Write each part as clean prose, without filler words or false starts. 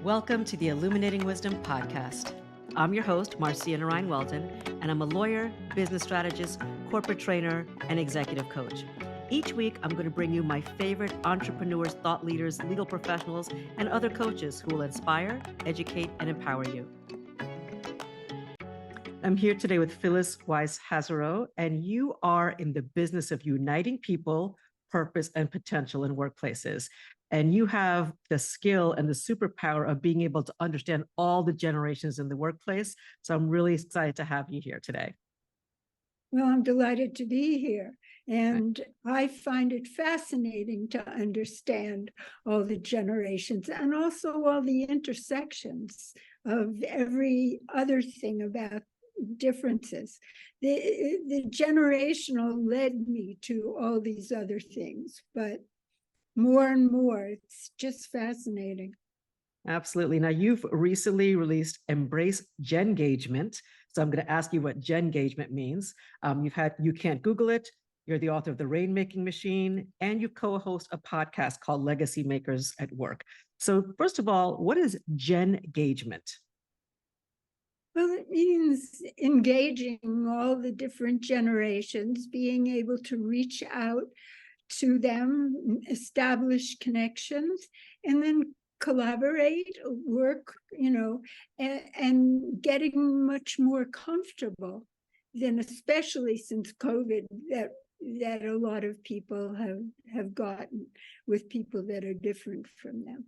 Welcome to the Illuminating Wisdom podcast. I'm your host, Marcia Narine Weldon, and I'm a lawyer, business strategist, corporate trainer, and executive coach. Each week, I'm going to bring you my favorite entrepreneurs, thought leaders, legal professionals, and other coaches who will inspire, educate, and empower you. I'm here today with Phyllis Weiss Haserot, and you are in the business of uniting people, purpose, and potential in workplaces. And you have the skill and the superpower of being able to understand all the generations in the workplace. So I'm really excited to have you here today. Well, I'm delighted to be here. And I find it fascinating to understand all the generations and also all the intersections of every other thing about differences. The generational led me to all these other things, but more and more, it's just fascinating. Absolutely. Now, you've recently released Embrace Gengagement. So I'm going to ask you what Gengagement means. You can't Google it. You're the author of The Rainmaking Machine, and you co-host a podcast called Legacy Makers at Work. So first of all, what is Gengagement? Well, it means engaging all the different generations, being able to reach out to them, establish connections, and then collaborate, work, and getting much more comfortable than, especially since COVID, that a lot of people have gotten with people that are different from them.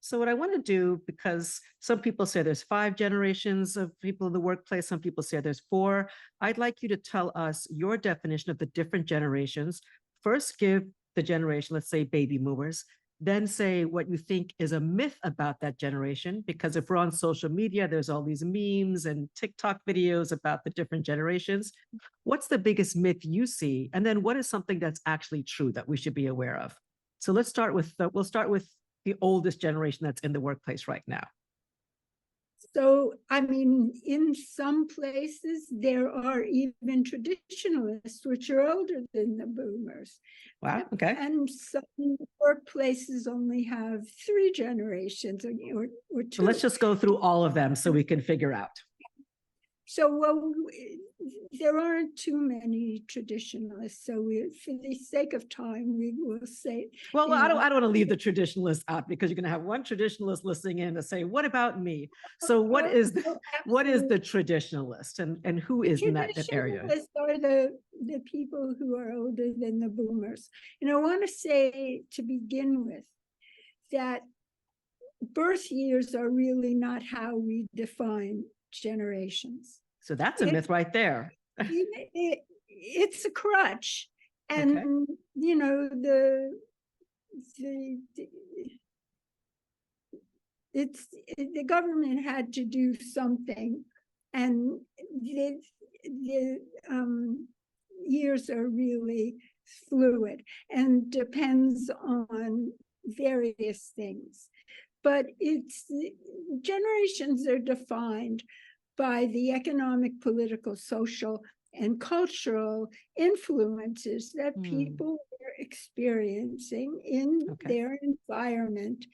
So what I want to do, because some people say there's 5 generations of people in the workplace, some people say there's 4, I'd like you to tell us your definition of the different generations. First, give the generation, let's say baby boomers, then say what you think is a myth about that generation, because if we're on social media, there's all these memes and TikTok videos about the different generations. What's the biggest myth you see? And then what is something that's actually true that we should be aware of? So let's start with, we'll start with the oldest generation that's in the workplace right now. So, I mean, in some places, there are even traditionalists, which are older than the boomers. Wow, okay. And some workplaces only have 3 generations or 2. So let's just go through all of them so we can figure out. So, well, there aren't too many traditionalists. So, for the sake of time, we will say. Well, I don't want to leave the traditionalists out, because you're going to have one traditionalist listening in to say, "What about me?" So, what is the traditionalist, and who is in that area? Traditionalists are the people who are older than the boomers. And I want to say to begin with that birth years are really not how we define generations. So that's a myth right there. It's a crutch. And, okay. The government had to do something, and the years are really fluid and depends on various things. But generations are defined by the economic, political, social, and cultural influences that people are experiencing in their environment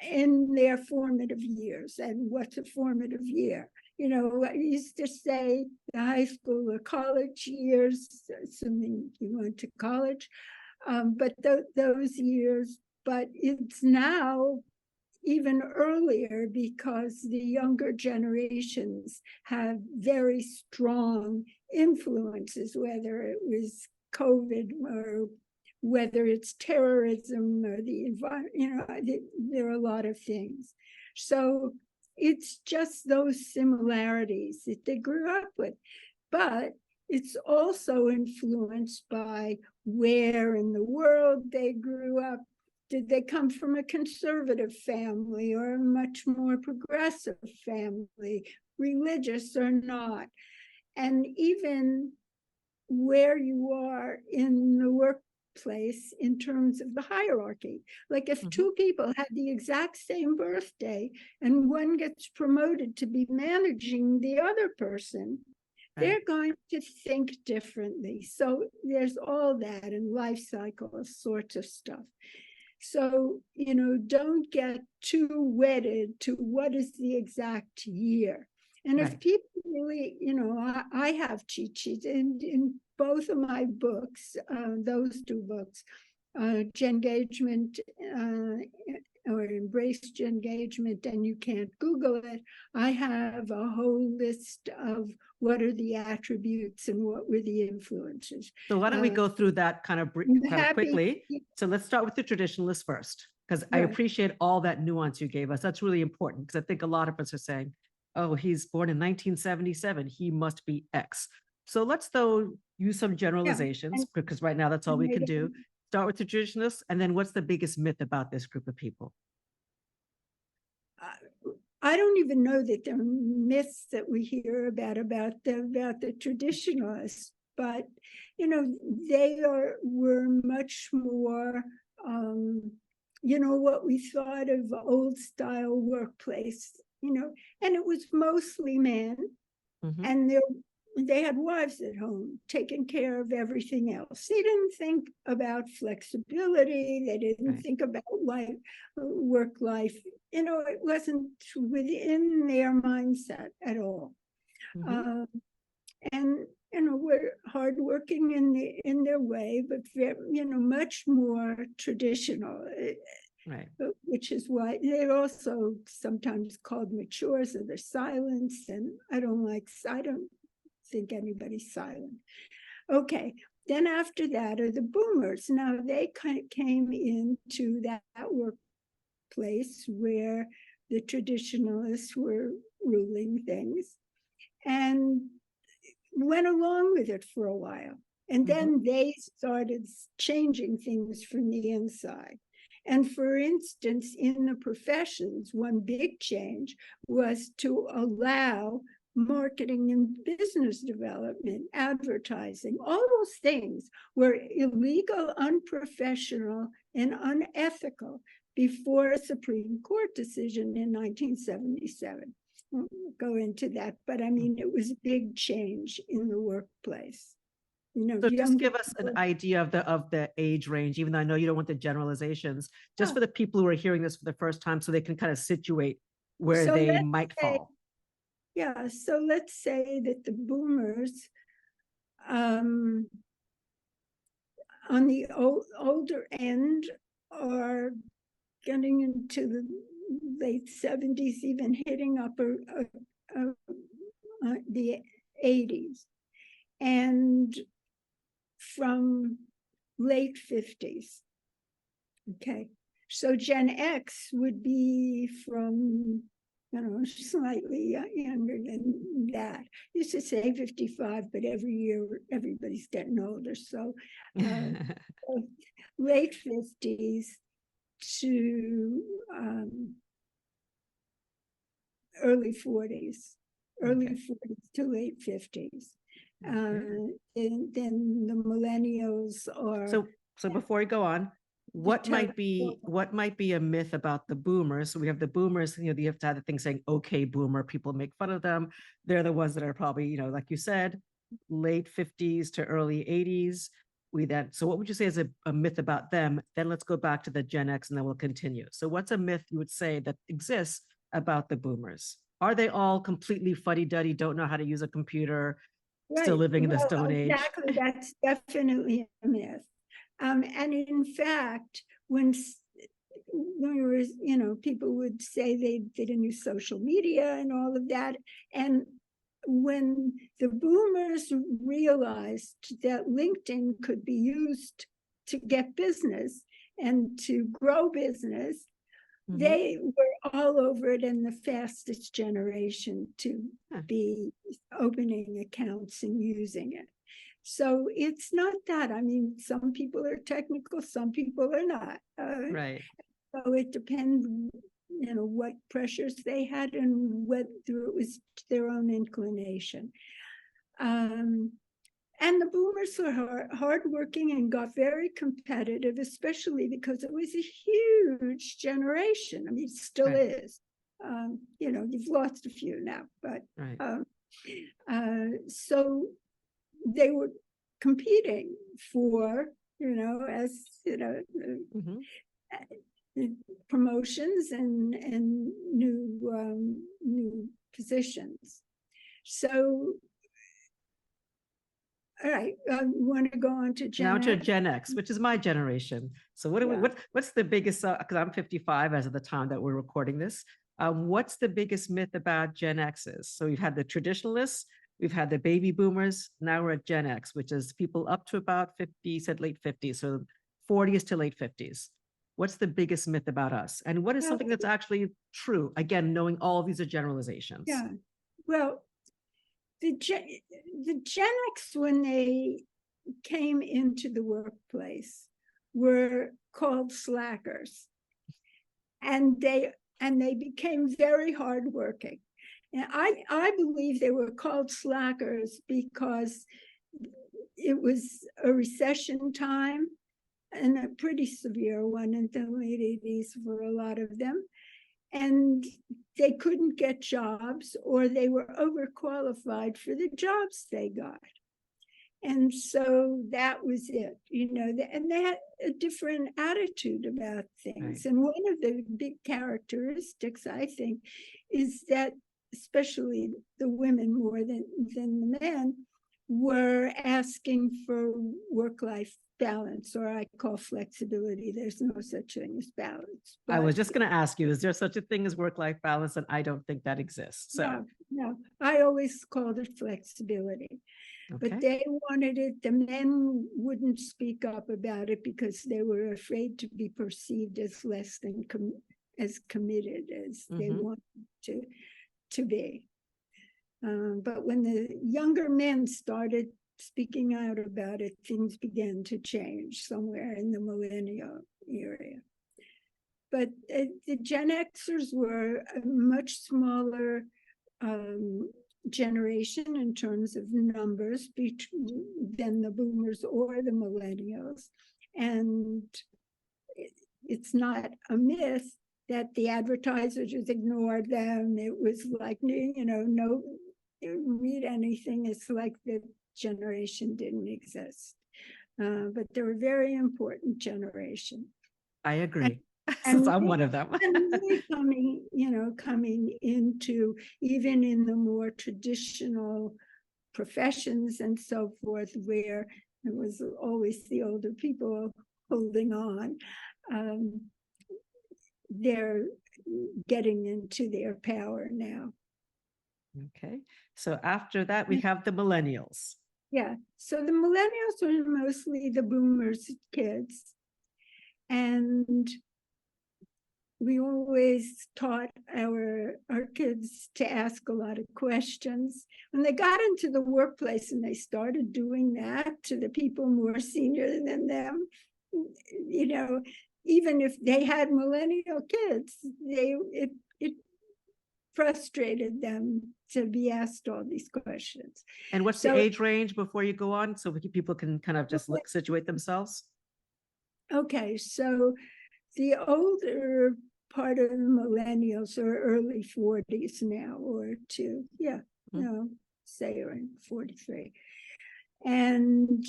in their formative years. And what's a formative year? I used to say the high school or college years, assuming you went to college, but those years. But it's now even earlier, because the younger generations have very strong influences, whether it was COVID or whether it's terrorism or the environment, there are a lot of things. So it's just those similarities that they grew up with. But it's also influenced by where in the world they grew up. Did they come from a conservative family or a much more progressive family, religious or not? And even where you are in the workplace in terms of the hierarchy. Like if 2 people had the exact same birthday and one gets promoted to be managing the other person, they're going to think differently. So there's all that and life cycle sorts of stuff. So, don't get too wedded to what is the exact year. And if people really, I have cheat sheets in both of my books, those two books, Gengagement or Embrace Gengagement, and you can't Google it. I have a whole list of what are the attributes and what were the influences. So why don't we go through that kind of quickly? So let's start with the traditionalist first, because I appreciate all that nuance you gave us. That's really important, because I think a lot of us are saying, oh, he's born in 1977, he must be X. So let's though use some generalizations, because right now that's all we can do. Start with the traditionalists, and then what's the biggest myth about this group of people? I don't even know that there are myths that we hear about the traditionalists, but they were much more what we thought of old style workplace, and it was mostly men, and they had wives at home taking care of everything else. They didn't think about flexibility. They didn't think about work life. It wasn't within their mindset at all. And were hardworking in their way, but much more traditional. Which is why they're also sometimes called matures, or they're silence. And I don't think anybody's silent. Okay, then after that are the boomers. Now they kind of came into that workplace where the traditionalists were ruling things and went along with it for a while. And then they started changing things from the inside. And for instance, in the professions, one big change was to allow marketing and business development, advertising, all those things were illegal, unprofessional, and unethical before a Supreme Court decision in 1977. We'll go into that, but I mean, it was a big change in the workplace. So just give us an idea of the age range, even though I know you don't want the generalizations, just for the people who are hearing this for the first time, so they can kind of situate where they might fall. Yeah, so let's say that the boomers on the older end are getting into the late 70s, even hitting upper the 80s, and from late 50s. Okay, so Gen X would be from slightly younger than that. Used to say 55, but every year everybody's getting older. So late 50s to early 40s, early 40s to late 50s. And then the millennials are. So before we go on, what might be a myth about the boomers? So we have the boomers, you have to have the thing saying, okay, boomer, people make fun of them. They're the ones that are probably, like you said, late 50s to early 80s. So what would you say is a myth about them? Then let's go back to the Gen X and then we'll continue. So what's a myth you would say that exists about the boomers? Are they all completely fuddy-duddy, don't know how to use a computer, still living in the Stone Age? Exactly, that's definitely a myth. And in fact, when there was, people would say they didn't use social media and all of that. And when the boomers realized that LinkedIn could be used to get business and to grow business, they were all over it, and the fastest generation to be opening accounts and using it. So it's not that. I mean, some people are technical, some people are not. So it depends, what pressures they had and whether it was their own inclination. And the boomers were hardworking and got very competitive, especially because it was a huge generation. I mean, it still is. You've lost a few now, but so they were competing for, promotions and new positions. So, all right, we want to go on to Gen Now to X? Gen X, which is my generation. So what do we, what's the biggest, because I'm 55 as of the time that we're recording this. What's the biggest myth about Gen Xs? So we've had the traditionalists, we've had the baby boomers, now we're at Gen X, which is people up to about 50, said late 50s, so 40s to late 50s. What's the biggest myth about us? And what is something that's actually true? Again, knowing all of these are generalizations. Yeah, well, the Gen X, when they came into the workplace, were called slackers, and they became very hardworking. And I believe they were called slackers because it was a recession time, and a pretty severe one in the late 80s for a lot of them. And they couldn't get jobs, or they were overqualified for the jobs they got. And so that was it, and they had a different attitude about things. Right. And one of the big characteristics, I think, is that especially the women more than the men were asking for work-life balance, or I call flexibility. There's no such thing as balance. I was just going to ask you, is there such a thing as work-life balance? And I don't think that exists. So no, I always called it flexibility. Okay. But they wanted it. The men wouldn't speak up about it because they were afraid to be perceived as less than as committed as they wanted to be. But when the younger men started speaking out about it, things began to change somewhere in the millennial area. But the Gen Xers were a much smaller generation in terms of numbers than the boomers or the millennials. And it's not a myth that the advertisers just ignored them. It was like, no, read anything. It's like the generation didn't exist. But they're a very important generation. I agree. Since I'm one of them. And really coming into, even in the more traditional professions and so forth, where it was always the older people holding on, they're getting into their power now. Okay, so after that, we have the millennials. Yeah, so the millennials are mostly the boomers' kids. And we always taught our kids to ask a lot of questions. When they got into the workplace and they started doing that to the people more senior than them, even if they had millennial kids, it frustrated them to be asked all these questions. And what's the age range before you go on, so people can kind of just situate themselves? Okay, so the older part of the millennials are early 40s now, or say are in 43. And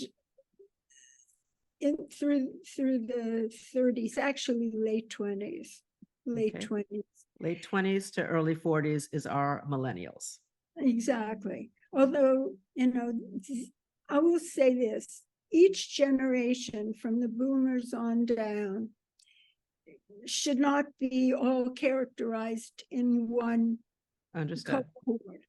through the 30s, actually late 20s. Late 20s to early 40s is our millennials. Exactly. Although, I will say this, each generation from the boomers on down should not be all characterized in one cohort.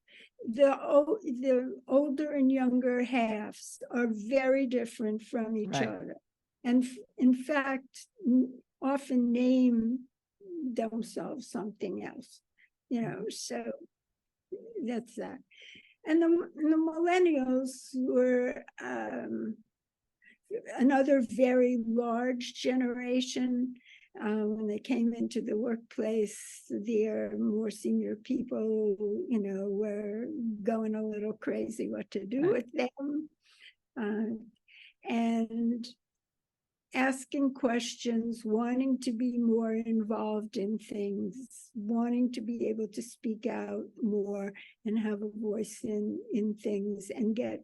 The older and younger halves are very different from each other. And in fact, often name themselves something else, so that's that. And the millennials were another very large generation. When they came into the workplace, their more senior people, were going a little crazy what to do with them, and asking questions, wanting to be more involved in things, wanting to be able to speak out more and have a voice in things, and get,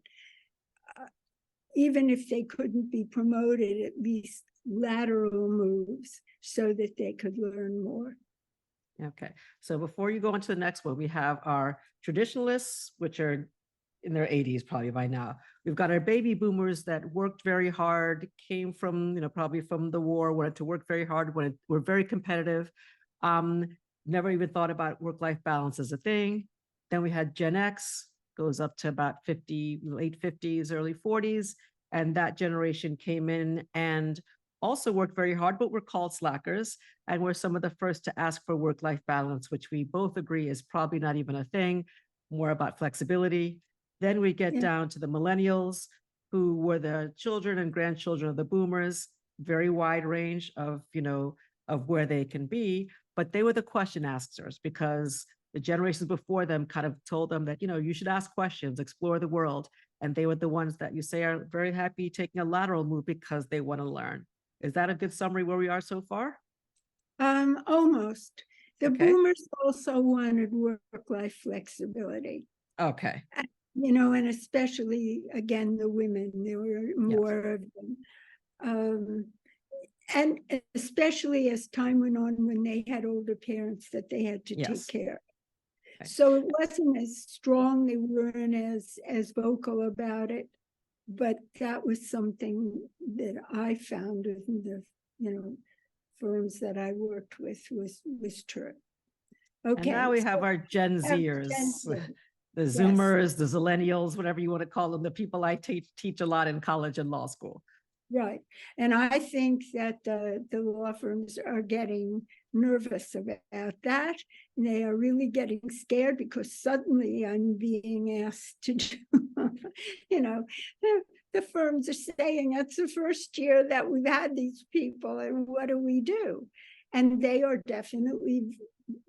even if they couldn't be promoted, at least lateral moves so that they could learn more. Okay. So before you go on to the next one, we have our traditionalists, which are in their 80s probably by now. We've got our baby boomers that worked very hard, came from, probably from the war, wanted to work very hard, were very competitive, never even thought about work-life balance as a thing. Then we had Gen X, goes up to about 50, late 50s, early 40s. And that generation came in and also worked very hard, but were called slackers and were some of the first to ask for work-life balance, which we both agree is probably not even a thing, more about flexibility. Then we get down to the millennials, who were the children and grandchildren of the boomers, very wide range of, of where they can be, but they were the question askers because the generations before them kind of told them that, you should ask questions, explore the world. And they were the ones that you say are very happy taking a lateral move because they want to learn. Is that a good summary where we are so far? Almost. The Okay. boomers also wanted work-life flexibility. Okay. And especially, again, the women, there were more of them. And especially as time went on, when they had older parents that they had to take care of. Okay. So it wasn't as strong, they weren't as vocal about it, but that was something that I found in the, firms that I worked with was true. Okay. And now we have our Gen Zers, the Zoomers, the Zillennials, whatever you want to call them, the people I teach a lot in college and law school. Right. And I think that the law firms are getting nervous about that. And they are really getting scared because suddenly I'm being asked to do, the firms are saying it's the first year that we've had these people and what do we do? And they are definitely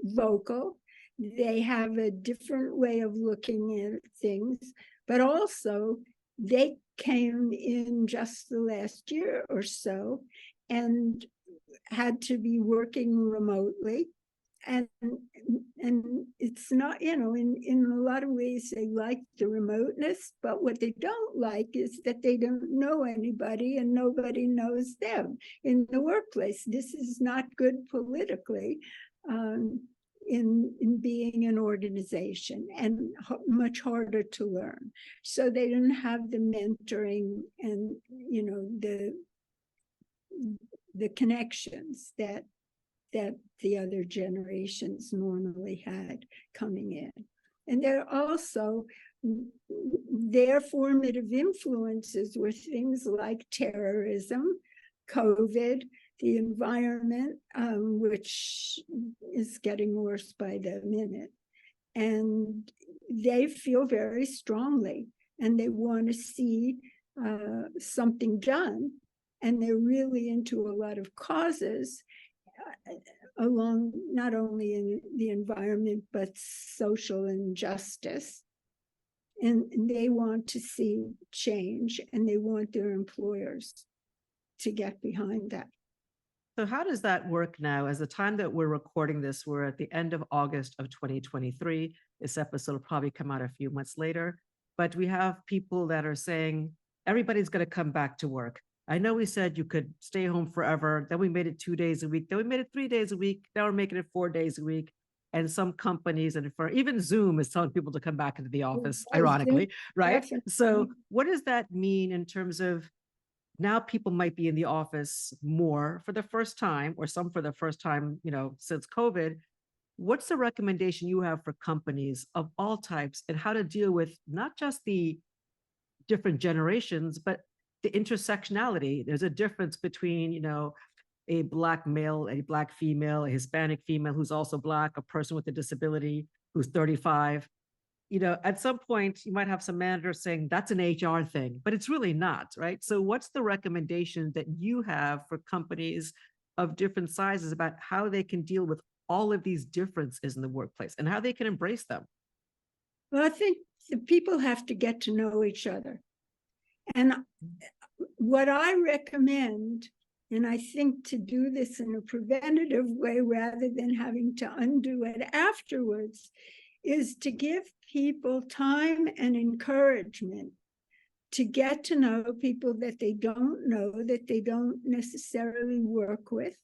vocal. They have a different way of looking at things, but also they came in just the last year or so and had to be working remotely. And it's not, in a lot of ways, they like the remoteness, but what they don't like is that they don't know anybody and nobody knows them in the workplace. This is not good politically. In being an organization and much harder to learn. So they didn't have the mentoring and, the connections that the other generations normally had coming in. And they're also, their formative influences were things like terrorism, COVID, the environment, which is getting worse by the minute. And they feel very strongly and they want to see something done. And they're really into a lot of causes along not only in the environment, but social injustice. And they want to see change and they want their employers to get behind that. So how does that work now? As the time that we're recording this, we're at the end of August of 2023. This episode will probably come out a few months later, but we have people that are saying, everybody's going to come back to work. I know we said you could stay home forever. Then we made it 2 days a week. Then we made it 3 days a week. Now we're making it 4 days a week. And some companies, and for even Zoom is telling people to come back into the office, ironically, right? Definitely. So what does that mean in terms of now people might be in the office more for the first time, or some for the first time, since COVID. What's the recommendation you have for companies of all types and how to deal with not just the different generations, but the intersectionality? There's a difference between, a Black male, a Black female, a Hispanic female who's also Black, a person with a disability who's 35. At some point you might have some managers saying that's an HR thing, but it's really not, right? So what's the recommendation that you have for companies of different sizes about how they can deal with all of these differences in the workplace and how they can embrace them? Well, I think the people have to get to know each other. And what I recommend, and I think to do this in a preventative way rather than having to undo it afterwards, is to give people time and encouragement to get to know people that they don't know, that they don't necessarily work with,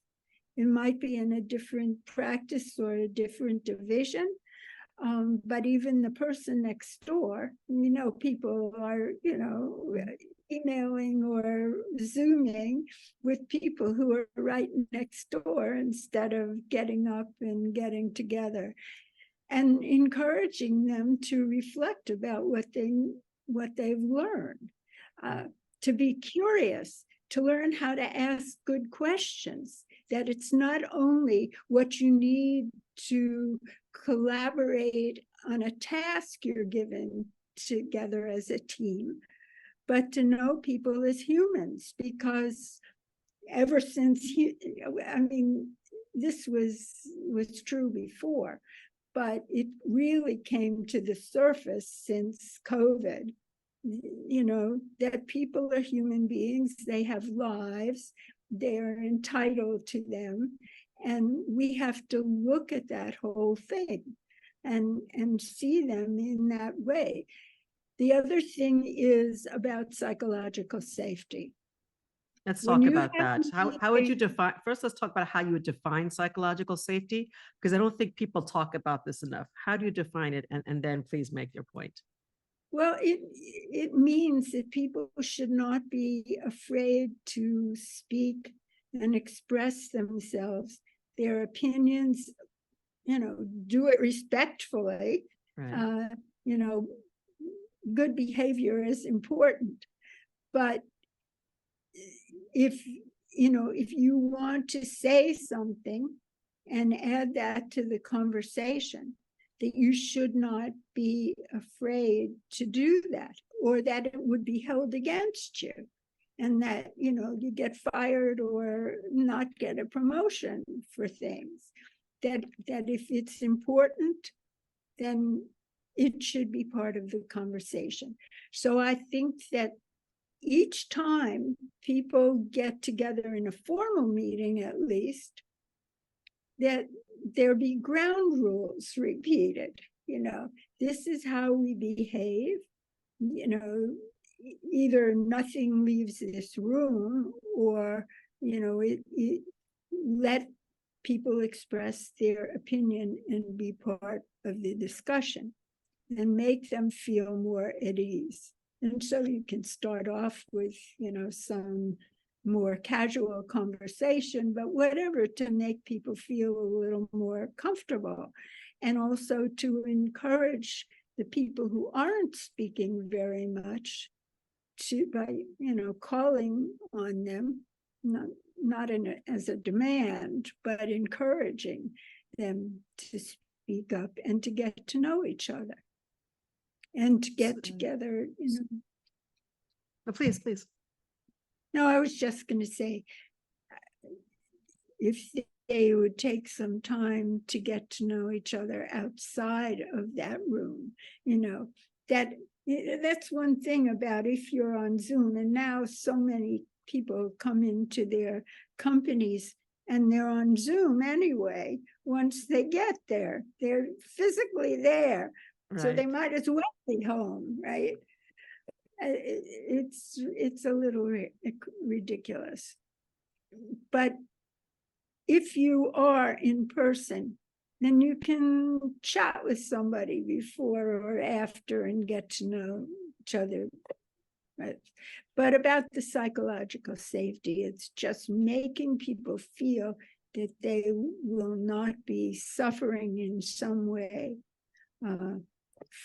It might be in a different practice or a different division. But even the person next door, people are, emailing or Zooming with people who are right next door instead of getting up and getting together, and encouraging them to reflect about what they've learned, to be curious, to learn how to ask good questions, that it's not only what you need to collaborate on a task you're given together as a team, but to know people as humans, because ever since, this was true before, but it really came to the surface since COVID, that people are human beings, they have lives, they're entitled to them, and we have to look at that whole thing and see them in that way. The other thing is about psychological safety. Let's talk about that. How would you define, first let's talk about how you would define psychological safety, because I don't think people talk about this enough. How do you define it? And then please make your point. Well, it means that people should not be afraid to speak and express themselves, their opinions, do it respectfully. Right. Good behavior is important. But if you want to say something and add that to the conversation, that you should not be afraid to do that, or that it would be held against you, and that you get fired or not get a promotion for things. That if it's important, then it should be part of the conversation. So I think that each time people get together in a formal meeting, at least, that there be ground rules repeated. This is how we behave. Either nothing leaves this room, or let people express their opinion and be part of the discussion, and make them feel more at ease. And so you can start off with some more casual conversation, but whatever, to make people feel a little more comfortable, and also to encourage the people who aren't speaking very much to, by calling on them, not as a demand, but encouraging them to speak up and to get to know each other and to get together. Oh, please. No, I was just going to say, if they would take some time to get to know each other outside of that room, that's one thing about if you're on Zoom, and now so many people come into their companies and they're on Zoom anyway. Once they get there, they're physically there. Right. So they might as well be home, right? It's a little ridiculous. But if you are in person, then you can chat with somebody before or after and get to know each other. Right? But about the psychological safety, it's just making people feel that they will not be suffering in some way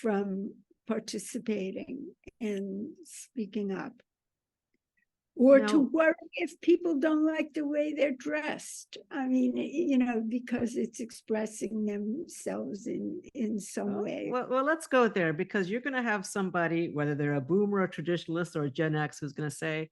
from participating and speaking up. Or to worry if people don't like the way they're dressed. Because it's expressing themselves in some way. Well, let's go there, because you're going to have somebody, whether they're a boomer, a traditionalist, or a Gen X, who's going to say,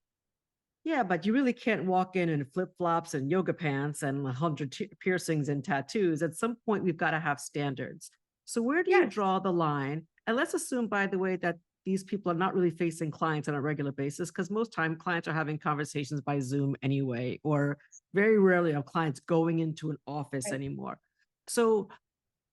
yeah, but you really can't walk in flip-flops and yoga pants and 100 piercings and tattoos. At some point, we've got to have standards. So where do you draw the line? And let's assume, by the way, that these people are not really facing clients on a regular basis, because most time clients are having conversations by Zoom anyway, or very rarely are clients going into an office anymore. So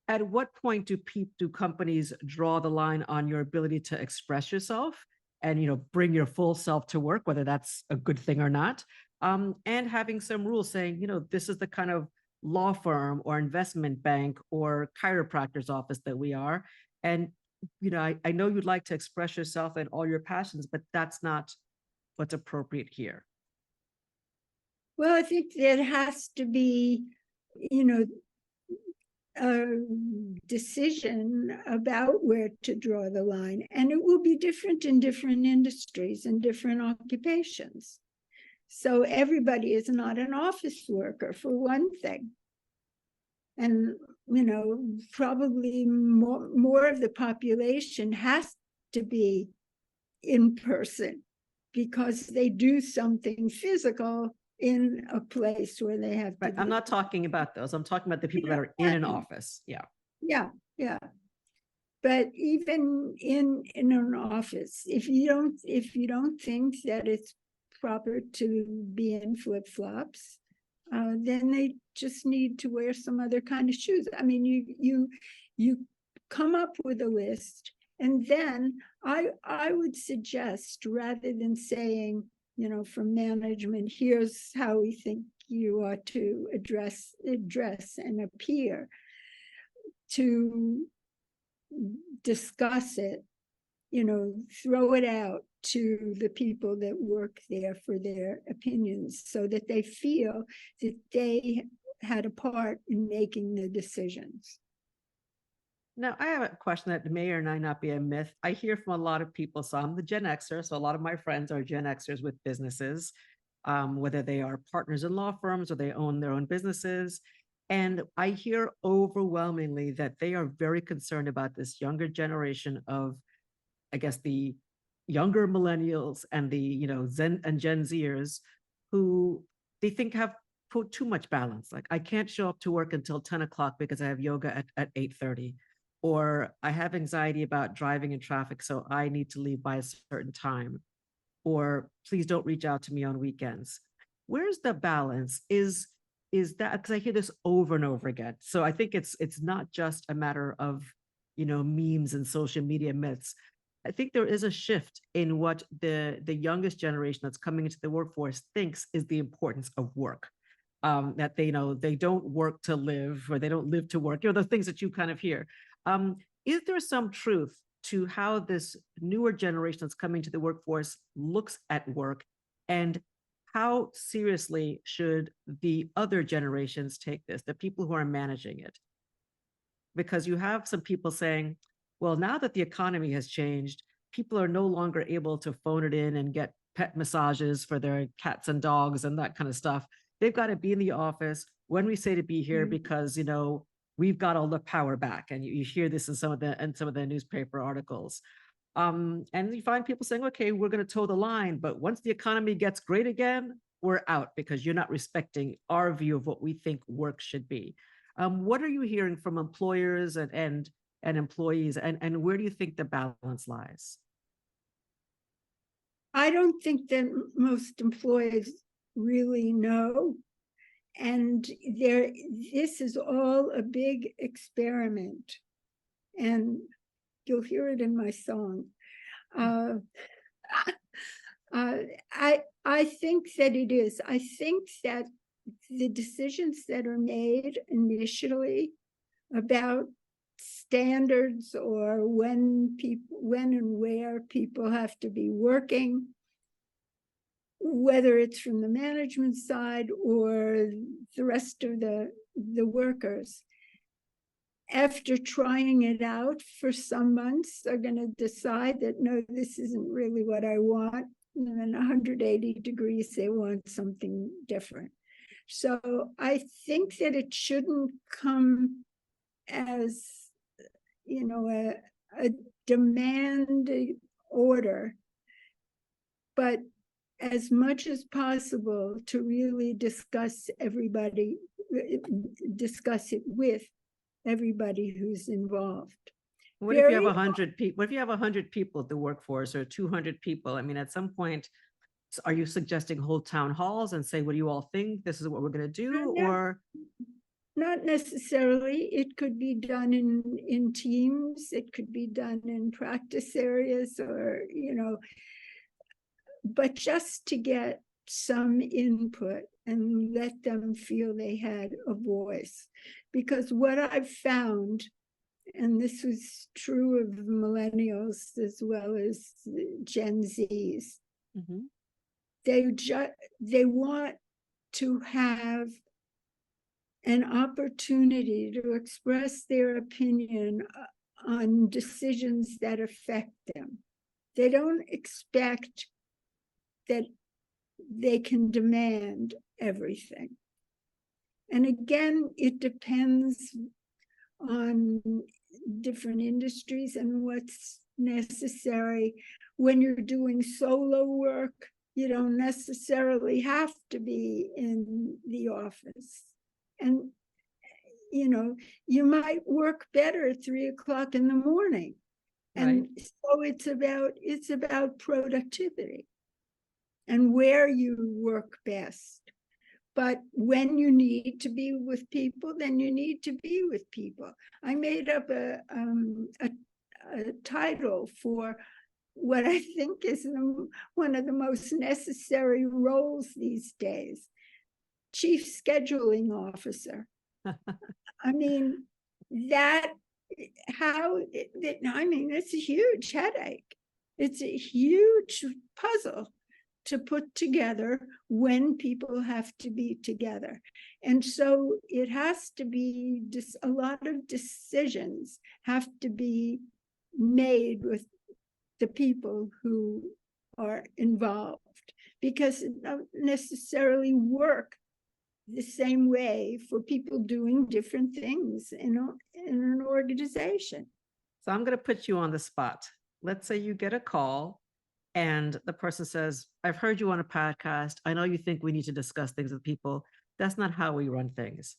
at what point do companies draw the line on your ability to express yourself and bring your full self to work, whether that's a good thing or not, and having some rules saying, this is the kind of law firm or investment bank or chiropractor's office that we are. And, I know you'd like to express yourself and all your passions, but that's not what's appropriate here. Well, I think there has to be, a decision about where to draw the line. And it will be different in different industries and different occupations. So everybody is not an office worker, for one thing. And, probably more of the population has to be in person because they do something physical in a place where they have to. Right. I'm not talking about those. I'm talking about the people that are in an office. Yeah. Yeah. Yeah. But even in an office, if you don't think that it's proper to be in flip-flops, then they just need to wear some other kind of shoes. I mean, you come up with a list, and then I would suggest, rather than saying, from management, here's how we think you ought to address and appear, to discuss it, throw it out to the people that work there for their opinions, so that they feel that they had a part in making the decisions. Now, I have a question that may or may not be a myth. I hear from a lot of people, so I'm the Gen Xer, so a lot of my friends are Gen Xers with businesses, whether they are partners in law firms or they own their own businesses. And I hear overwhelmingly that they are very concerned about this younger generation of, I guess, the younger millennials and the, Gen Zers, who they think have put too much balance. Like, I can't show up to work until 10 o'clock because I have yoga at 8:30. Or I have anxiety about driving in traffic, so I need to leave by a certain time. Or please don't reach out to me on weekends. Where's the balance? Is that, because I hear this over and over again. So I think it's not just a matter of, memes and social media myths. I think there is a shift in what the youngest generation that's coming into the workforce thinks is the importance of work. That they don't work to live, or they don't live to work, the things that you kind of hear. Is there some truth to how this newer generation that's coming to the workforce looks at work, and how seriously should the other generations take this, the people who are managing it? Because you have some people saying, well, now that the economy has changed, people are no longer able to phone it in and get pet massages for their cats and dogs and that kind of stuff. They've got to be in the office when we say to be here, because, we've got all the power back. And you hear this in some of the newspaper articles. And you find people saying, okay, we're going to toe the line, but once the economy gets great again, we're out because you're not respecting our view of what we think work should be. What are you hearing from employers and employees, and where do you think the balance lies? I don't think that most employees really know. And this is all a big experiment. And you'll hear it in my song. I think that it is. I think that the decisions that are made initially about standards, or when and where people have to be working, whether it's from the management side or the rest of the workers, after trying it out for some months, are going to decide that, no, this isn't really what I want. And then 180 degrees, they want something different. So I think that it shouldn't come as, a demand order, but as much as possible to really discuss it with everybody who's involved. What if you have 100 people? What if you have 100 people at the workforce, or 200 people? I mean, at some point, are you suggesting hold town halls and say, what do you all think? This is what we're going to do? Or not necessarily. It could be done in teams. It could be done in practice areas, or, but just to get some input and let them feel they had a voice. Because what I've found, and this was true of millennials as well as Gen Zs, they want to have an opportunity to express their opinion on decisions that affect them. They don't expect that they can demand everything. And again, it depends on different industries and what's necessary. When you're doing solo work, you don't necessarily have to be in the office. And, you know, you might work better at 3 o'clock in the morning. And so it's about productivity and where you work best. But when you need to be with people, then you need to be with people. I made up a title for what I think is one of the most necessary roles these days: Chief Scheduling Officer. I mean, it's a huge headache. It's a huge puzzle to put together when people have to be together. And so it has to be a lot of decisions have to be made with the people who are involved, because it doesn't necessarily work the same way for people doing different things in an organization. So I'm going to put you on the spot. Let's say you get a call and the person says, I've heard you on a podcast. I know you think we need to discuss things with people. That's not how we run things.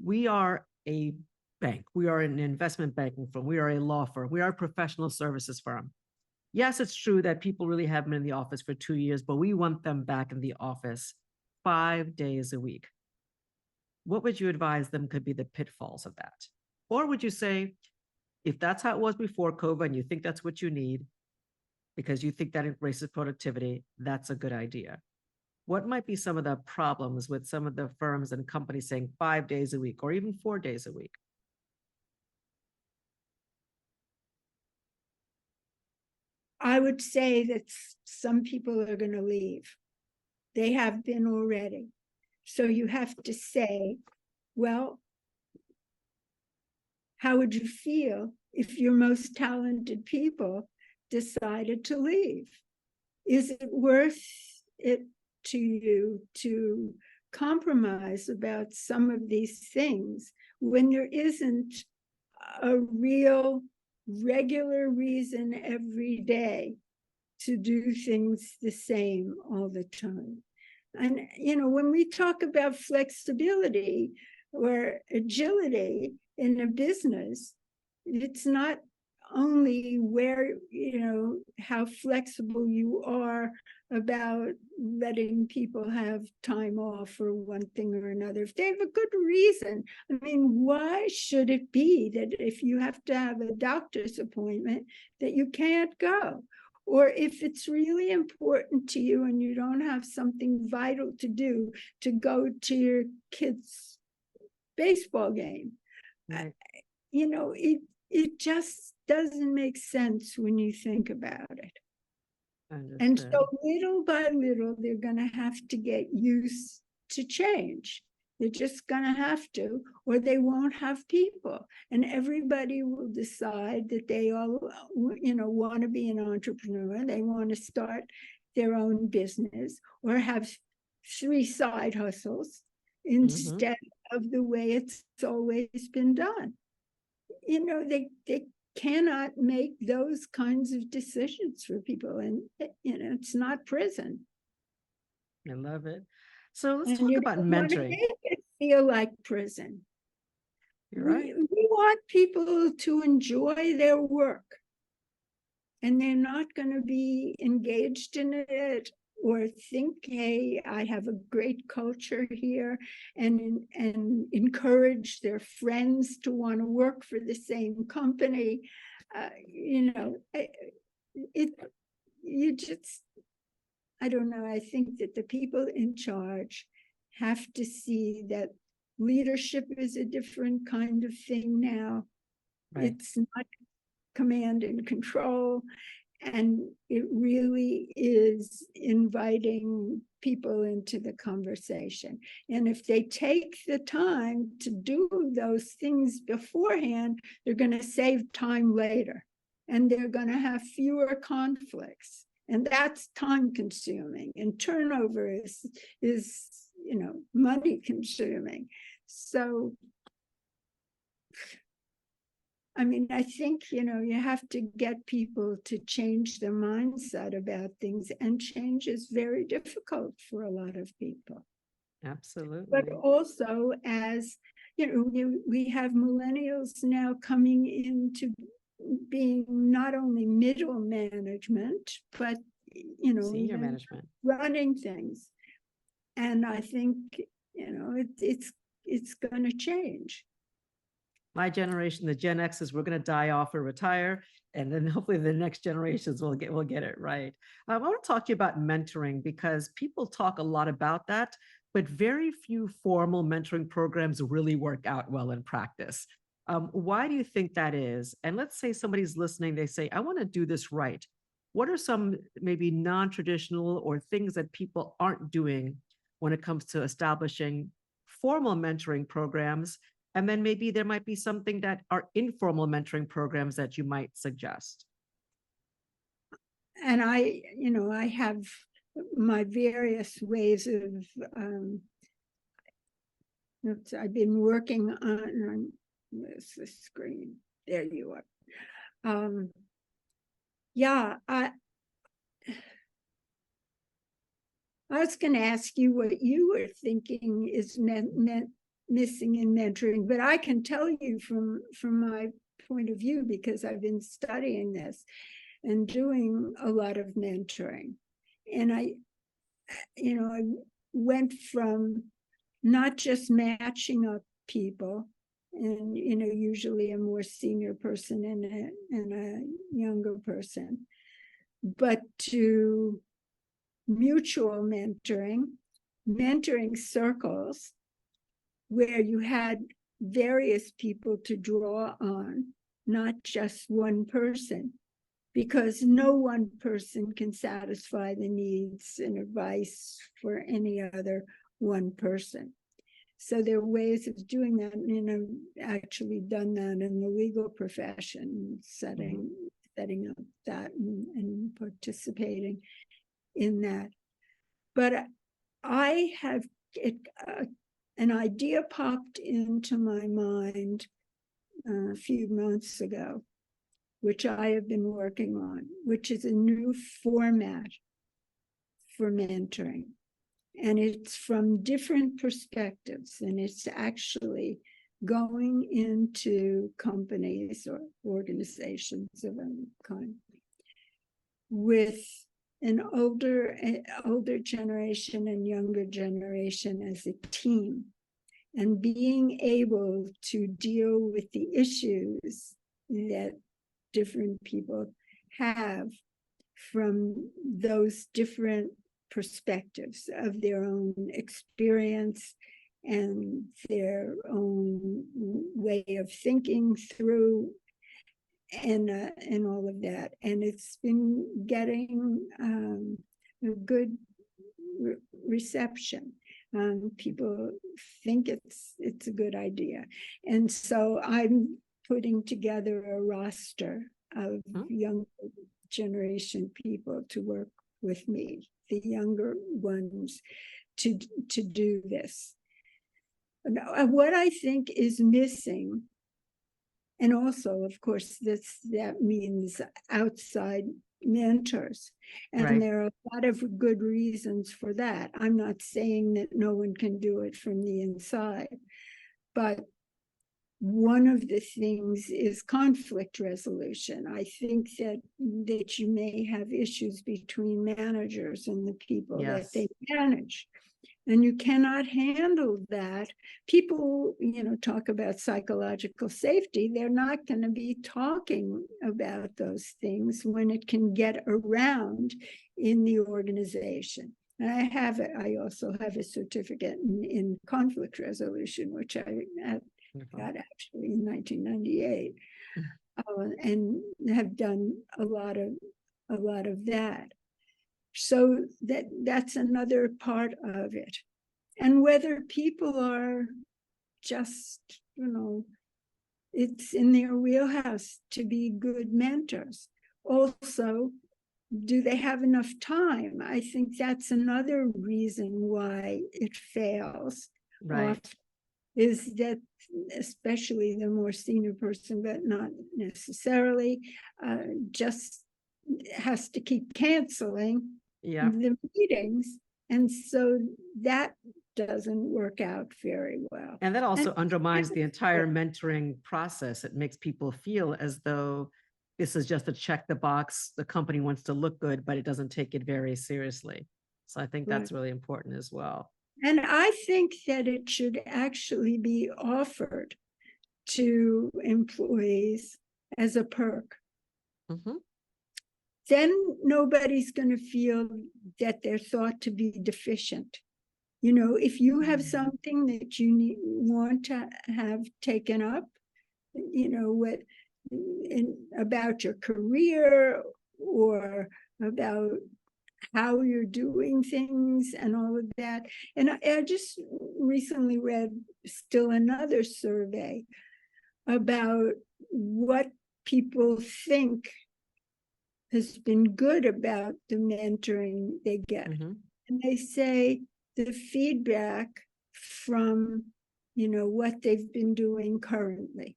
We are a bank. We are an investment banking firm. We are a law firm. We are a professional services firm. Yes, it's true that people really have been in the office for 2 years, but we want them back in the office 5 days a week. What would you advise them could be the pitfalls of that? Or would you say, if that's how it was before COVID and you think that's what you need, because you think that embraces productivity, that's a good idea? What might be some of the problems with some of the firms and companies saying 5 days a week or even 4 days a week? I would say that some people are going to leave. They have been already. So you have to say, well, how would you feel if your most talented people decided to leave? Is it worth it to you to compromise about some of these things when there isn't a real regular reason every day to do things the same all the time? And, you know, when we talk about flexibility or agility in a business, it's not only where, you know, how flexible you are about letting people have time off for one thing or another. If they have a good reason, I mean, why should it be that if you have to have a doctor's appointment that you can't go? Or if it's really important to you and you don't have something vital to do, to go to your kid's baseball game, you know, it just doesn't make sense when you think about it. And so little by little, they're going to have to get used to change. They're just going to have to, or they won't have people. And everybody will decide that they all, you know, want to be an entrepreneur. They want to start their own business or have 3 side hustles instead of the way it's always been done. You know, they cannot make those kinds of decisions for people. And, you know, it's not prison. I love it. So let's talk about mentoring. Make it feel like prison. You're right. We want people to enjoy their work, and they're not going to be engaged in it or think, hey, I have a great culture here, and encourage their friends to want to work for the same company. You know, I don't know, I think that the people in charge have to see that leadership is a different kind of thing now. Right. It's not command and control. And it really is inviting people into the conversation. And if they take the time to do those things beforehand, they're going to save time later. And they're going to have fewer conflicts. And that's time consuming. And turnover is money consuming. So I mean, I think, you have to get people to change their mindset about things, and change is very difficult for a lot of people. Absolutely. But also, as we have millennials now coming into being not only middle management, but, senior management, running things. And I think, it's going to change. My generation, the Gen X's, we're going to die off or retire, and then hopefully the next generations will get it right. I want to talk to you about mentoring, because people talk a lot about that, but very few formal mentoring programs really work out well in practice. Why do you think that is? And let's say somebody's listening, they say, I want to do this right. What are some maybe non-traditional or things that people aren't doing when it comes to establishing formal mentoring programs? And then maybe there might be something that are informal mentoring programs that you might suggest. And I have my various ways of, I've been working on the screen. There you are. Yeah, I was going to ask you what you were thinking is missing in mentoring, but I can tell you from my point of view, because I've been studying this and doing a lot of mentoring. And I went from not just matching up people, and usually a more senior person and a younger person, but to mutual mentoring circles, where you had various people to draw on, not just one person, because no one person can satisfy the needs and advice for any other one person. So there are ways of doing that, actually done that in the legal profession, setting up that and participating in that. But I have an idea popped into my mind a few months ago, which I have been working on, which is a new format for mentoring. And it's from different perspectives, and it's actually going into companies or organizations of any kind with an older generation and younger generation as a team, and being able to deal with the issues that different people have from those different perspectives of their own experience and their own way of thinking through and all of that. And it's been getting a good reception. People think it's a good idea. And so I'm putting together a roster of young generation people to work with me, the younger ones, to do this. What I think is missing, and also, of course, that means outside mentors. And there are a lot of good reasons for that. I'm not saying that no one can do it from the inside, but one of the things is conflict resolution. I think that you may have issues between managers and the people that they manage. and you cannot handle that. People, talk about psychological safety. They're not going to be talking about those things when it can get around in the organization. And I also have a certificate in conflict resolution, which I got actually in 1998, and have done a lot of that. So that's another part of it. And whether people are just, it's in their wheelhouse to be good mentors. Also, do they have enough time? I think that's another reason why it fails. Right. Is that especially the more senior person, but not necessarily, just has to keep canceling the meetings. And so that doesn't work out very well. And that also undermines the entire mentoring process. It makes people feel as though this is just a check the box. The company wants to look good, but it doesn't take it very seriously. So I think that's really important as well. And I think that it should actually be offered to employees as a perk. Then nobody's going to feel that they're thought to be deficient. If you have something that you want to have taken up, about your career or about how you're doing things and all of that. And I just recently read still another survey about what people think has been good about the mentoring they get. And they say the feedback from, what they've been doing currently.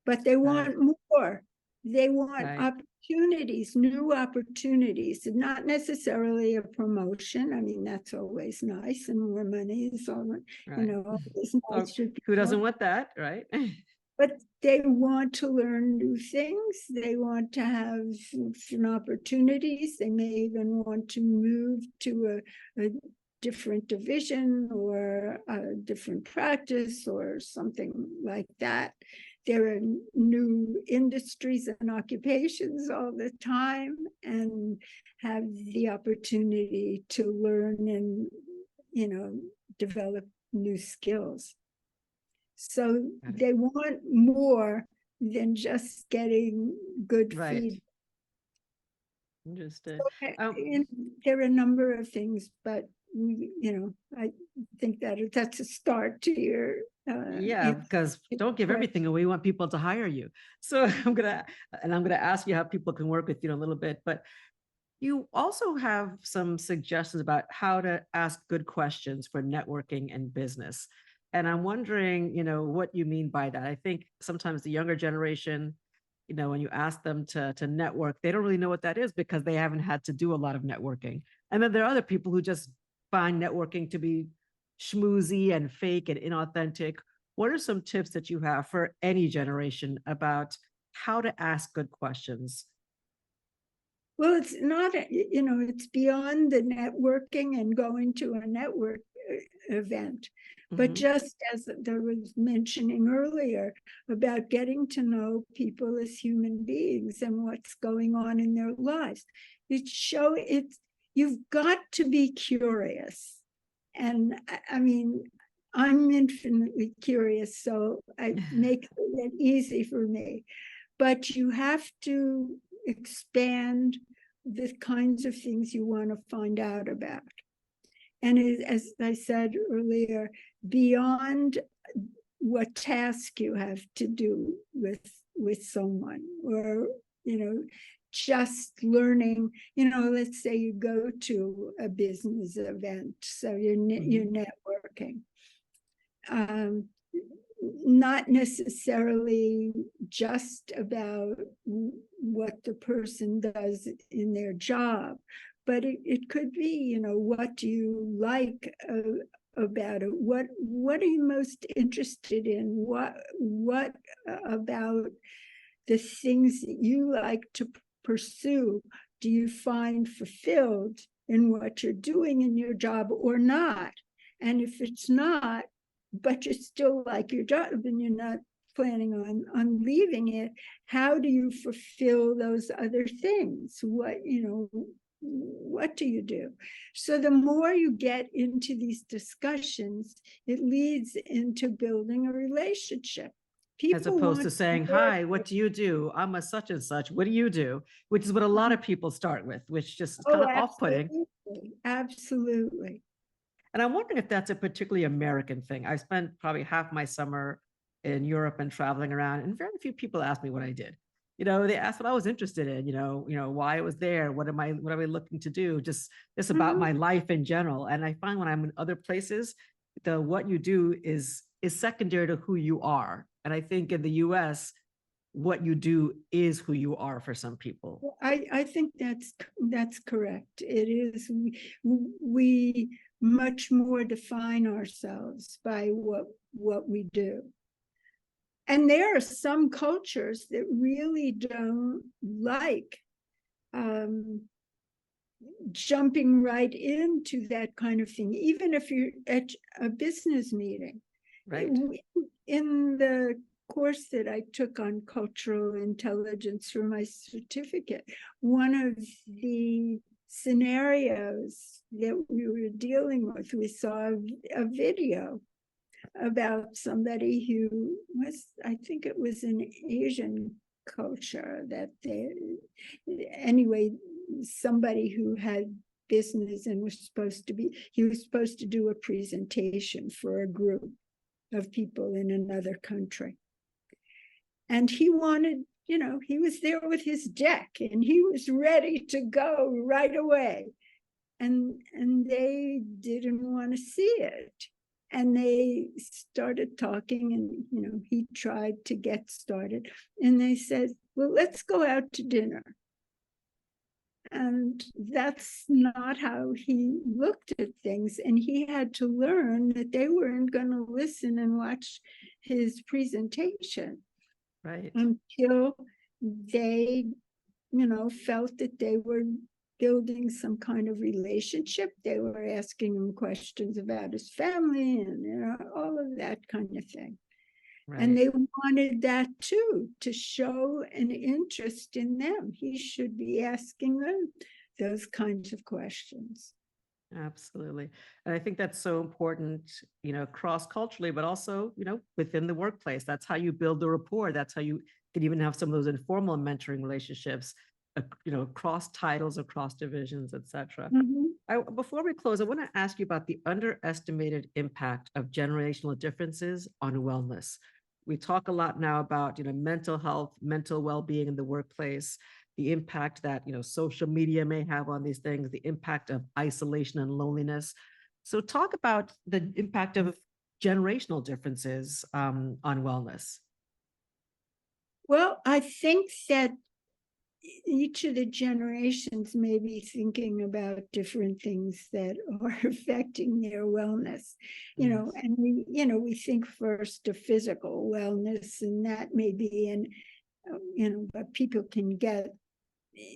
But they want more. They want opportunities, new opportunities, not necessarily a promotion. I mean, that's always nice, and more money is all, always nice. Who doesn't want that, right? But they want to learn new things. They want to have opportunities. They may even want to move to a different division or a different practice or something like that. There are new industries and occupations all the time, and have the opportunity to learn and, develop new skills. So they want more than just getting good feedback. Interesting. So, there are a number of things, but I think that's a start to your because don't give everything away. We want people to hire you. So I'm gonna ask you how people can work with you in a little bit, but you also have some suggestions about how to ask good questions for networking and business. And I'm wondering, what you mean by that. I think sometimes the younger generation, when you ask them to network, they don't really know what that is because they haven't had to do a lot of networking. And then there are other people who just find networking to be schmoozy and fake and inauthentic. What are some tips that you have for any generation about how to ask good questions? Well, it's not, it's beyond the networking and going to a network event. But just as there was mentioning earlier about getting to know people as human beings and what's going on in their lives, you've got to be curious. And I mean, I'm infinitely curious, so I make it easy for me. But you have to expand the kinds of things you want to find out about. And as I said earlier, beyond what task you have to do with someone, or just learning, let's say you go to a business event, so you're networking. Not necessarily just about what the person does in their job, but it could be, what do you like about it? What are you most interested in? What about the things that you like to pursue do you find fulfilled in what you're doing in your job or not? And if it's not, but you still like your job and you're not planning on leaving it, how do you fulfill those other things? What do you do? So the more you get into these discussions, it leads into building a relationship. As People opposed to want saying, hi, what do you do? I'm a such and such. What do you do? Which is what a lot of people start with, which just is kind of off-putting. Absolutely. And I'm wondering if that's a particularly American thing. I spent probably half my summer in Europe and traveling around, and very few people asked me what I did. They asked what I was interested in, why I was there, what am I looking to do, just about my life in general. And I find when I'm in other places, what you do is secondary to who you are. And I think in the US, what you do is who you are for some people. I think that's correct. It is. We much more define ourselves by what we do. And there are some cultures that really don't like jumping right into that kind of thing, even if you're at a business meeting. Right. In the course that I took on cultural intelligence for my certificate, one of the scenarios that we were dealing with, we saw a video about somebody who was, I think it was an Asian culture that somebody who had business and he was supposed to do a presentation for a group of people in another country. And he wanted, he was there with his deck and he was ready to go right away. And they didn't want to see it. And they started talking and, he tried to get started. And they said, well, let's go out to dinner. And that's not how he looked at things. And he had to learn that they weren't going to listen and watch his presentation. Right. Until they, felt that they were building some kind of relationship. They were asking him questions about his family and, all of that kind of thing. Right. And they wanted that too, to show an interest in them. He should be asking them those kinds of questions. Absolutely. And I think that's so important, cross-culturally, but also, within the workplace. That's how you build the rapport. That's how you can even have some of those informal mentoring relationships, across titles, across divisions, et cetera. Before we close, I want to ask you about the underestimated impact of generational differences on wellness. We talk a lot now about, mental health, mental well-being in the workplace, the impact that, social media may have on these things, the impact of isolation and loneliness. So talk about the impact of generational differences on wellness. Well, I think that each of the generations may be thinking about different things that are affecting their wellness, and we think first of physical wellness, and that may be but people can get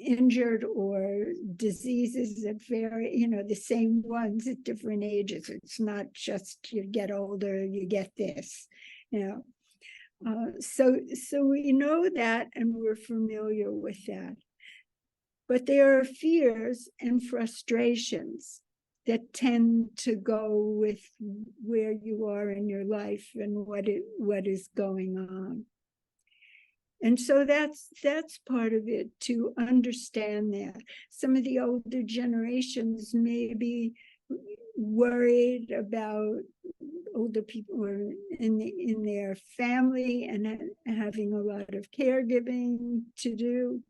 injured or diseases that vary, the same ones at different ages. It's not just you get older, you get this, So we know that, and we're familiar with that. But there are fears and frustrations that tend to go with where you are in your life and what is going on. And so that's part of it, to understand that. Some of the older generations may be worried about older people who are in their family and having a lot of caregiving to do.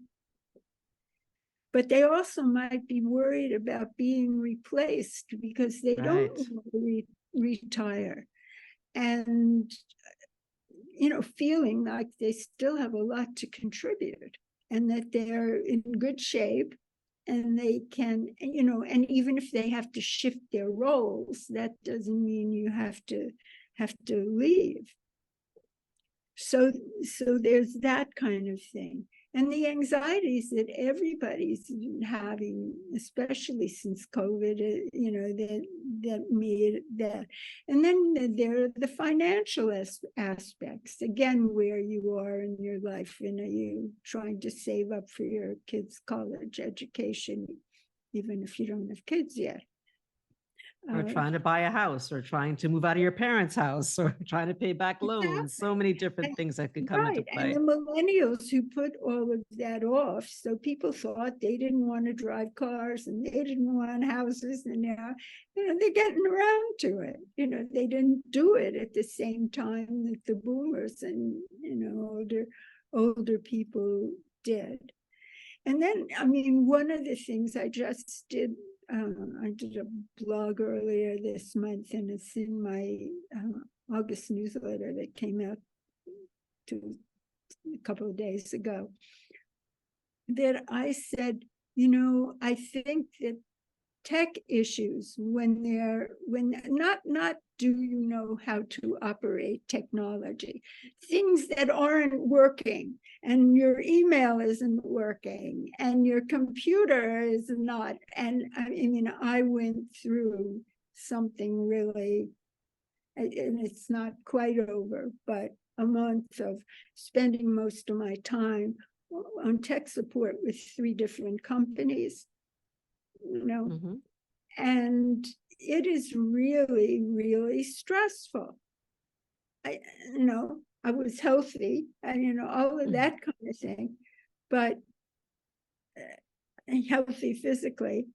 But they also might be worried about being replaced because they don't retire. And feeling like they still have a lot to contribute and that they're in good shape and they can, and even if they have to shift their roles, that doesn't mean you have to leave. So there's that kind of thing. and the anxieties that everybody's having, especially since COVID, that made that. And then there are the financial aspects, again, where you are in your life, you trying to save up for your kids' college education, even if you don't have kids yet. Or trying to buy a house, or trying to move out of your parents' house, or trying to pay back loans. So many different things that could come into play. And the millennials who put all of that off. So people thought they didn't want to drive cars and they didn't want houses. And now, they're getting around to it. They didn't do it at the same time that the boomers and, older people did. And then, one of the things I just did, I did a blog earlier this month, and it's in my August newsletter that came out a couple of days ago, that I said, I think that tech issues, when not do you know how to operate technology, things that aren't working, and your email isn't working, and your computer is not. And I went through something really, and it's not quite over, but a month of spending most of my time on tech support with 3 different companies, and it is really, really stressful. I was healthy and, all of that kind of thing, but healthy physically,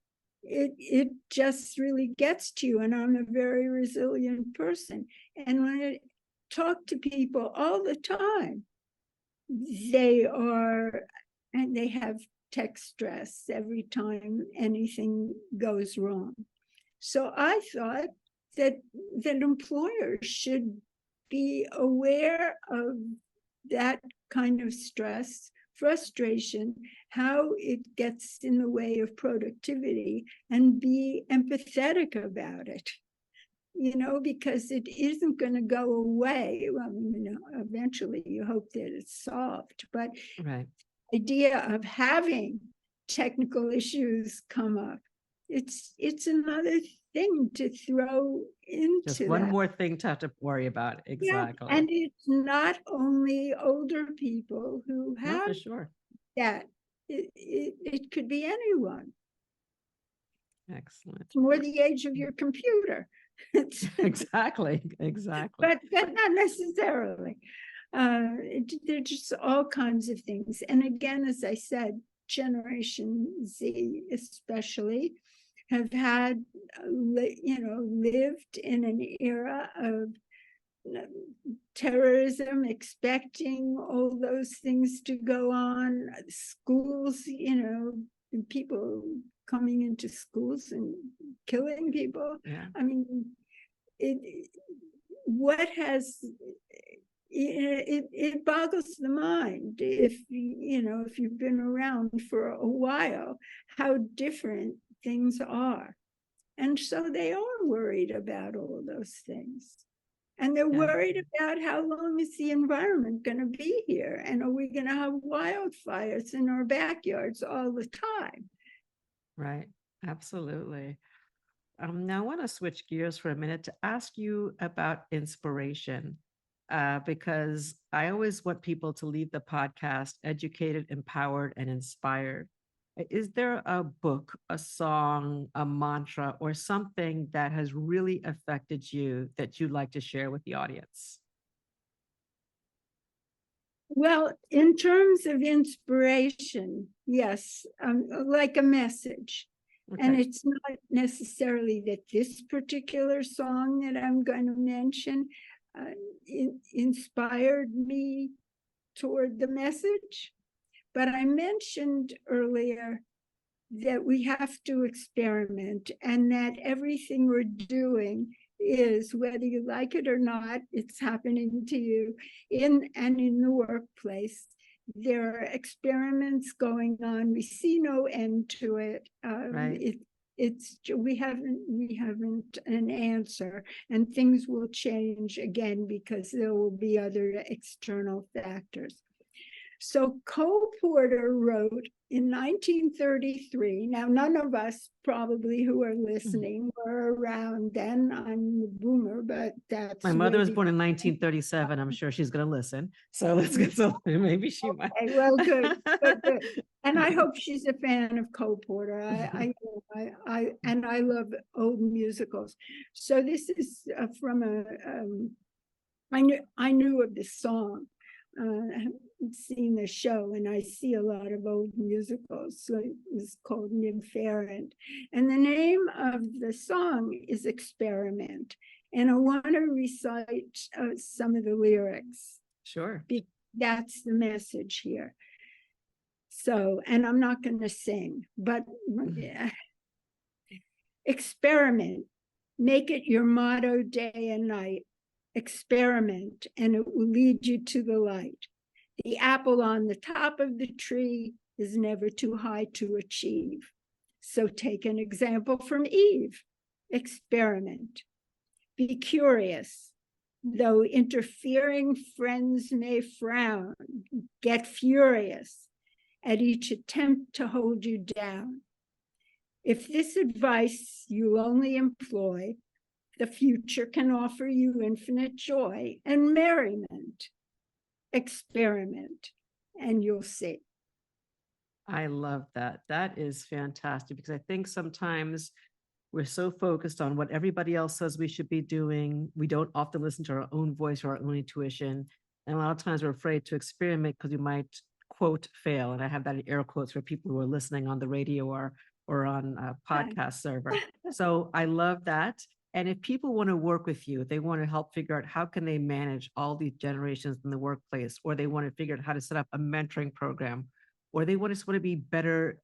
it just really gets to you. And I'm a very resilient person. And when I talk to people all the time, they have tech stress every time anything goes wrong. So I thought that employers should be aware of that kind of stress, frustration, how it gets in the way of productivity, and be empathetic about it. Because it isn't going to go away. Well, eventually you hope that it's solved, but right. The idea of having technical issues come up, it's another thing to throw into just one more thing to have to worry about. Exactly. Yeah, and it's not only older people who have for sure. that. It could be anyone. Excellent. It's more the age of your computer. Exactly. But not necessarily. There are just all kinds of things. And again, as I said, Generation Z especially have had, lived in an era of terrorism, expecting all those things to go on. Schools, people coming into schools and killing people. Yeah. It boggles the mind if you've been around for a while, how different things are. And so they are worried about all of those things. And they're worried about how long is the environment going to be here? And are we going to have wildfires in our backyards all the time? Right. Absolutely. Now I want to switch gears for a minute to ask you about inspiration, because I always want people to leave the podcast educated, empowered, and inspired. Is there a book, a song, a mantra, or something that has really affected you that you'd like to share with the audience? Well, in terms of inspiration, yes, like a message. Okay. And it's not necessarily that this particular song that I'm going to mention inspired me toward the message. But I mentioned earlier that we have to experiment, and that everything we're doing is, whether you like it or not, it's happening to you in the workplace. There are experiments going on. We see no end to it. Right. We haven't an answer, and things will change again because there will be other external factors. So Cole Porter wrote in 1933. Now, none of us probably who are listening were around then. I'm a boomer, but that's My mother was born in 1937. I'm sure she's going to listen. So let's get so maybe she might. Okay, well, good, good. And I hope she's a fan of Cole Porter. I love old musicals. So this is from I knew of the song. Seen the show, and I see a lot of old musicals. So it was called Nymphaeurant. And the name of the song is Experiment. And I want to recite some of the lyrics. Sure. That's the message here. So, and I'm not going to sing, but experiment. Make it your motto day and night. Experiment, and it will lead you to the light. The apple on the top of the tree is never too high to achieve. So take an example from Eve. Experiment. Be curious. Though interfering friends may frown, get furious at each attempt to hold you down. If this advice you'll only employ, the future can offer you infinite joy and merriment. Experiment, and you'll see. I love that. That is fantastic, because I think sometimes we're so focused on what everybody else says we should be doing. We don't often listen to our own voice or our own intuition. And a lot of times we're afraid to experiment because we might, quote, fail. And I have that in air quotes for people who are listening on the radio or on a podcast server. So I love that. And if people want to work with you, they want to help figure out how can they manage all these generations in the workplace, or they want to figure out how to set up a mentoring program, or they just want to be better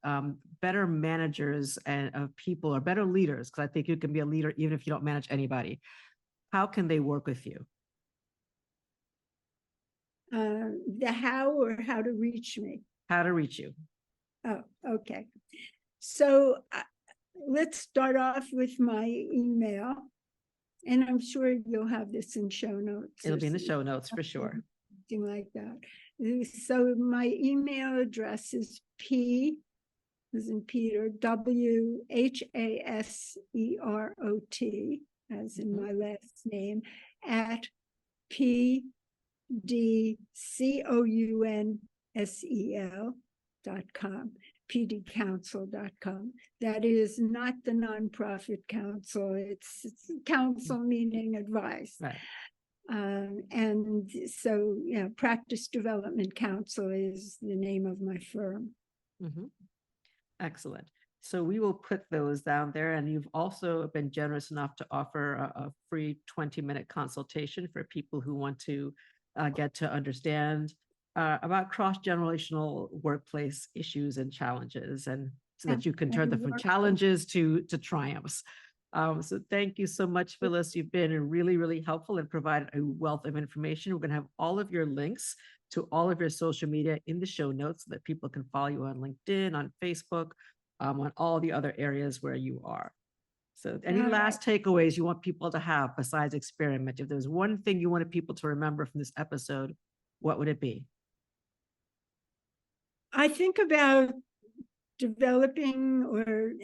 managers of people, or better leaders, because I think you can be a leader even if you don't manage anybody. How can they work with you? The how, or how to reach me? How to reach you. Oh, okay. So let's start off with my email, and I'm sure you'll have this in show notes. It'll be in the show notes for sure. Something like that. So my email address is P, as in Peter, WHASEROT, as in my last name, at PDCOUNSEL.com. pdcouncil.com. That is not the nonprofit council. It's council meaning advice. Right. And so, yeah, Practice Development Council is the name of my firm. Mm-hmm. Excellent. So we will put those down there. And you've also been generous enough to offer a free 20-minute consultation for people who want to get to understand about cross-generational workplace issues and challenges, and so that you can turn them from challenges to triumphs. So thank you so much, Phyllis. You've been really, really helpful and provided a wealth of information. We're going to have all of your links to all of your social media in the show notes so that people can follow you on LinkedIn, on Facebook, on all the other areas where you are. So any last takeaways you want people to have besides experiment? If there's one thing you wanted people to remember from this episode, what would it be? I think about developing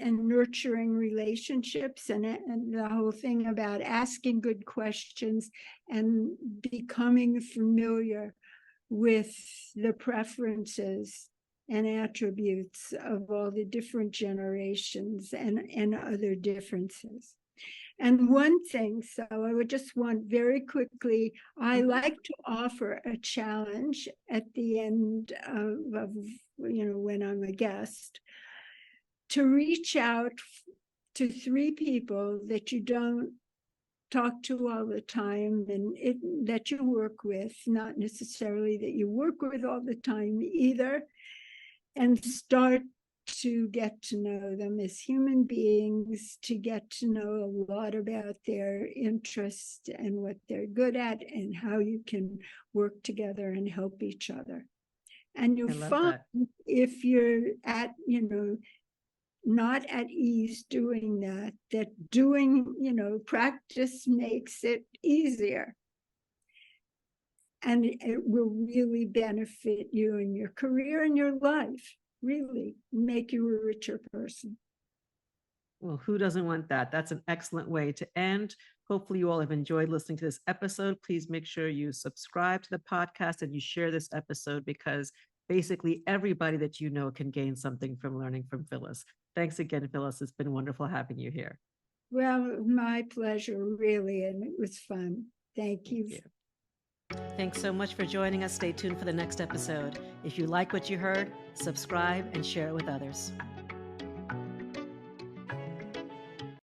and nurturing relationships, and the whole thing about asking good questions and becoming familiar with the preferences and attributes of all the different generations and other differences. And one thing, so I would just want very quickly, I like to offer a challenge at the end of when I'm a guest, to reach out to 3 people that you don't talk to all the time, and that you work with, not necessarily that you work with all the time either, and start to get to know them as human beings, to get to know a lot about their interests and what they're good at, and how you can work together and help each other. And you'll find if you're at, not at ease doing that doing, practice makes it easier. and it will really benefit you in your career and your life, really make you a richer person. Well, who doesn't want that? That's an excellent way to end. Hopefully you all have enjoyed listening to this episode. Please make sure you subscribe to the podcast and you share this episode, because basically everybody that you know can gain something from learning from Phyllis. Thanks again, Phyllis. It's been wonderful having you here. Well, my pleasure, really, and it was fun. Thank you. Thanks so much for joining us. Stay tuned for the next episode. If you like what you heard, subscribe and share it with others.